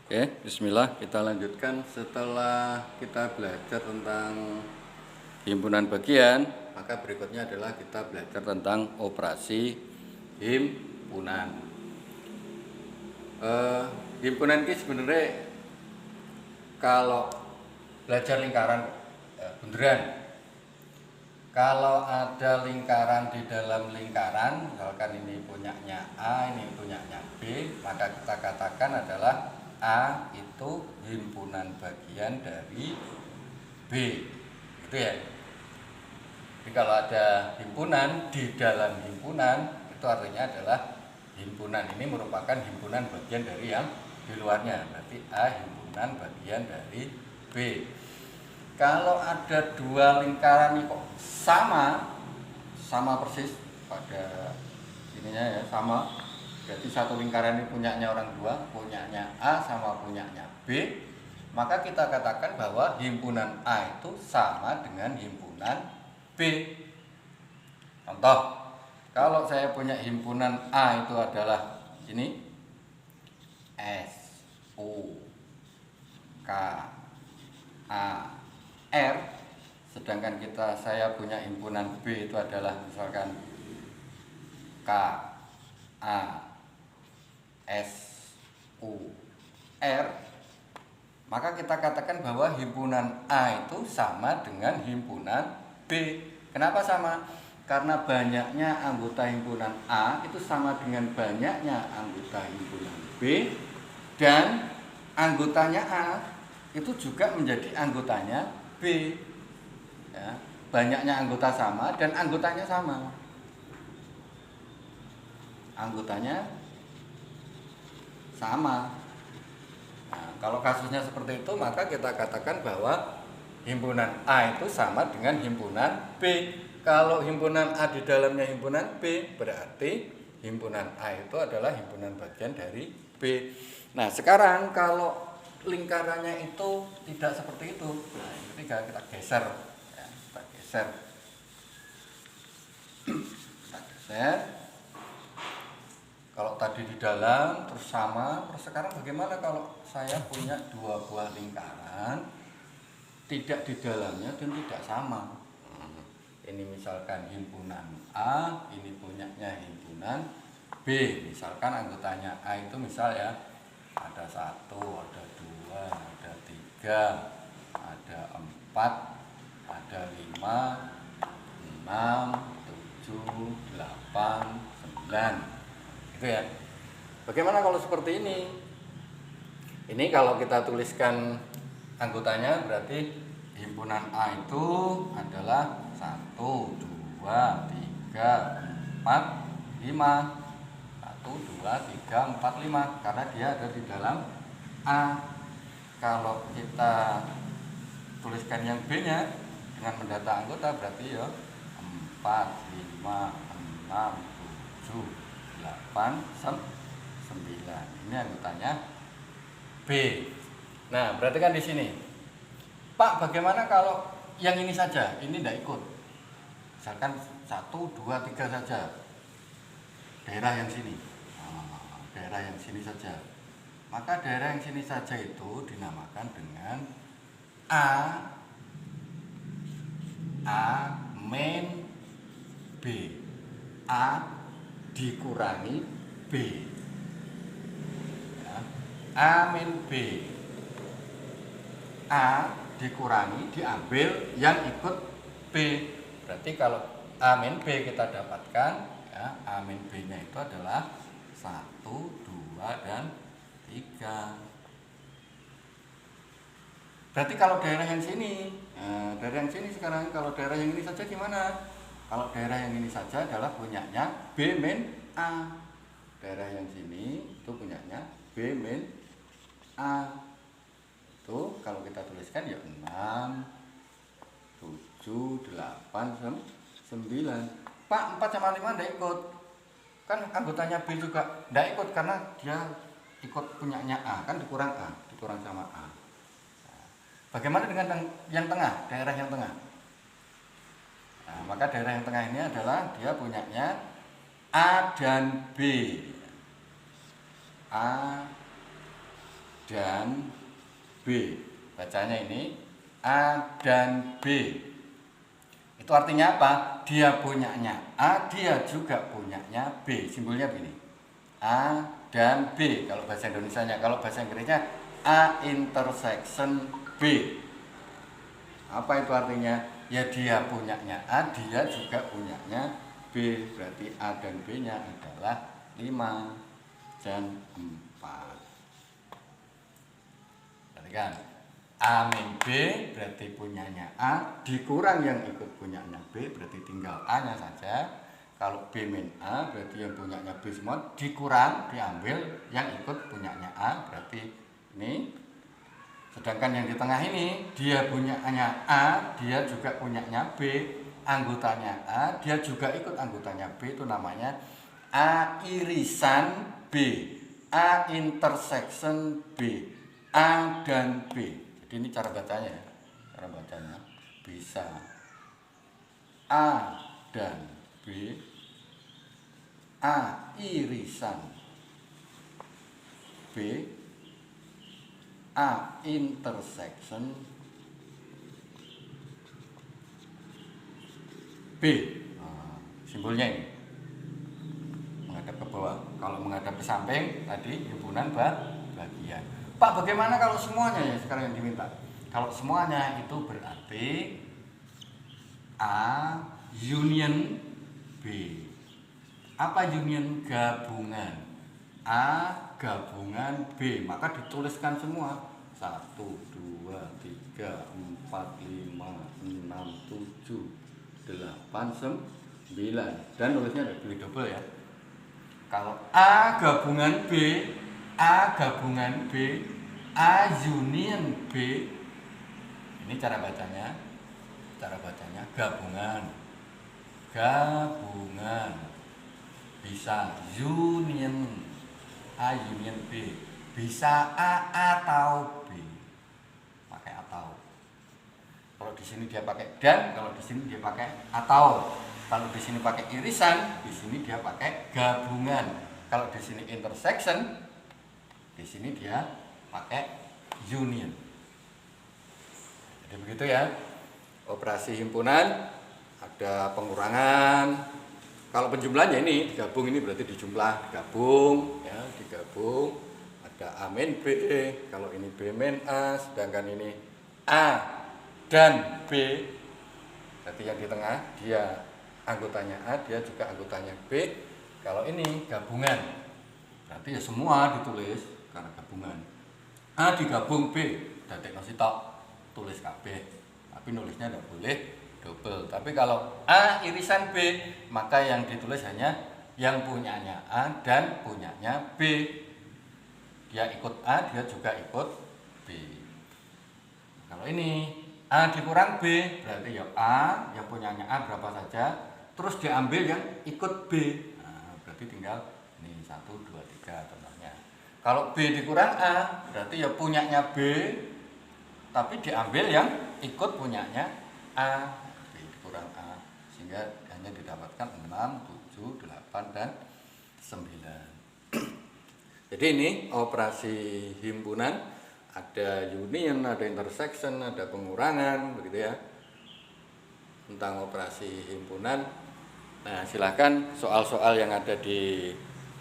Oke, bismillah, kita lanjutkan setelah kita belajar tentang himpunan bagian, maka berikutnya adalah kita belajar tentang operasi himpunan. Himpunan ini sebenarnya kalau belajar lingkaran beneran. Kalau ada lingkaran di dalam lingkaran, misalkan ini punyanya A, ini punyanya B, maka kita katakan adalah A itu himpunan bagian dari B. Gitu ya. Jadi kalau ada himpunan di dalam himpunan, itu artinya adalah himpunan ini merupakan himpunan bagian dari yang di luarnya. Berarti A himpunan bagian dari B. Kalau ada dua lingkaran ini kok sama persis pada ininya ya, sama. Berarti satu lingkaran ini punyanya orang dua, punyanya A sama punyanya B, maka kita katakan bahwa himpunan A itu sama dengan himpunan B. Contoh, kalau saya punya himpunan A itu adalah ini S U K A R, sedangkan saya punya himpunan B itu adalah misalkan K A S U R, maka kita katakan bahwa himpunan A itu sama dengan himpunan B. Kenapa sama? Karena banyaknya anggota himpunan A itu sama dengan banyaknya anggota himpunan B, dan anggotanya A itu juga menjadi anggotanya B. Ya, banyaknya anggota sama dan anggotanya sama. Anggotanya sama. Nah, kalau kasusnya seperti itu, maka kita katakan bahwa himpunan A itu sama dengan himpunan B. Kalau himpunan A di dalamnya himpunan B, berarti himpunan A itu adalah himpunan bagian dari B. Nah, sekarang kalau lingkarannya itu tidak seperti itu, nah yang ketiga kita geser, ya, kita geser. Kita geser. Kalau tadi di dalam terus sama, terus sekarang bagaimana kalau saya punya dua buah lingkaran tidak di dalamnya dan tidak sama? Ini misalkan himpunan A, ini punyanya himpunan B. Misalkan anggotanya A itu misal ya, ada 1, ada 2, ada 3, ada 4, ada 5, 6, 7, 8, 9. Gitu ya. Bagaimana kalau seperti ini? Ini kalau kita tuliskan anggotanya berarti himpunan A itu adalah 1, 2, 3, 4, 5. 1, 2, 3, 4, 5, karena dia ada di dalam A. Kalau kita tuliskan yang B-nya dengan mendata anggota berarti ya 4, 5, 6, 7, 8, 9. Ini anggotanya B. Nah, berarti kan di sini, Pak, bagaimana kalau yang ini saja? Ini tidak ikut. Misalkan 1, 2, 3 saja. Daerah yang sini. Daerah yang sini saja. Maka daerah yang sini saja itu dinamakan dengan A min B. A dikurangi B. Ya. A min B. A dikurangi, diambil yang ikut B. Berarti kalau A min B kita dapatkan, ya, A min B nya itu adalah 1, 2, dan 3. Berarti kalau daerah yang sini, daerah yang sini sekarang, kalau daerah yang ini saja gimana? Kalau daerah yang ini saja adalah punyanya B min A. Daerah yang sini itu punyanya B min A. Itu kalau kita tuliskan ya 6, 7, 8, 9. Pak, 4 sama 5 tidak ikut. Kan anggotanya B juga tidak ikut karena dia ikut punyanya A, kan dikurang A, dikurang sama A. Bagaimana dengan yang tengah, daerah yang tengah? Nah, maka daerah yang tengah ini adalah dia punyanya A dan B. A dan B. Bacanya ini A dan B. Itu artinya apa? Dia punyanya A, dia juga punyanya B. Simbolnya begini. A dan B kalau bahasa Indonesianya. Kalau bahasa Inggrisnya A intersection B. Apa itu artinya? Ya dia punyanya A, dia juga punyanya B. Berarti A dan B-nya adalah 5 dan 4. Berarti kan A min B berarti punyanya A, dikurang yang ikut punyanya B, berarti tinggal A-nya saja. Kalau B min A berarti yang punyanya B semua, dikurang, diambil yang ikut punyanya A, berarti ini. Sedangkan yang di tengah ini, dia punyanya A, dia juga punyanya B, anggotanya A, dia juga ikut anggotanya B, itu namanya A irisan B, A intersection B, A dan B. Jadi ini cara bacanya, bisa A dan B, A irisan B, A intersection B. Nah, simbolnya ini menghadap ke bawah. Kalau menghadap ke samping tadi himpunan bagian. Pak, bagaimana kalau semuanya ya sekarang yang diminta? Kalau semuanya itu berarti A union B. Apa union? Gabungan. A gabungan B. Maka dituliskan semua. 1, 2, 3, 4, 5, 6, 7, 8, 9. Dan nulisnya ada pilih double ya. Kalau A gabungan B, A gabungan B, A union B. Ini cara bacanya. Cara bacanya gabungan. Gabungan. Bisa union A union B. Bisa A atau B. Pakai atau. Kalau di sini dia pakai dan, kalau di sini dia pakai atau. Kalau di sini pakai irisan, di sini dia pakai gabungan. Kalau di sini intersection, di sini dia pakai union. Jadi begitu ya. Operasi himpunan ada pengurangan. Kalau penjumlahannya ini digabung, ini berarti dijumlah, digabung ya, digabung. Ada A min B, kalau ini B min A, sedangkan ini A dan B. Berarti yang di tengah dia anggotanya A, dia juga anggotanya B. Kalau ini gabungan, berarti ya semua ditulis karena gabungan. A digabung B, datik nasi tok, tulis KB. Tapi nulisnya tidak boleh double. Tapi kalau A irisan B, maka yang ditulis hanya yang punyanya A dan punyanya B. Dia ikut A, dia juga ikut B. Kalau ini A dikurang B, berarti ya A yang punyanya A berapa saja, terus diambil yang ikut B. Nah, berarti tinggal ini 1, 2, 3 contohnya. Kalau B dikurang A, berarti ya punyanya B, tapi diambil yang ikut punyanya A. B dikurang A, sehingga hanya didapatkan 6, 7, 8, dan 9. Jadi ini operasi himpunan, ada union, ada intersection, ada pengurangan, begitu ya. Tentang operasi himpunan. Nah, silahkan soal-soal yang ada di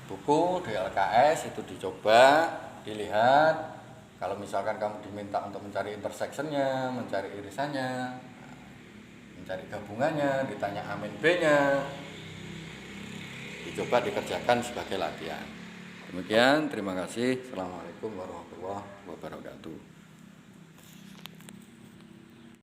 buku, di LKS itu dicoba, dilihat. Kalau misalkan kamu diminta untuk mencari intersectionnya, mencari irisannya, mencari gabungannya, ditanya A min B-nya, dicoba dikerjakan sebagai latihan. Demikian, terima kasih. Assalamualaikum warahmatullahi wabarakatuh.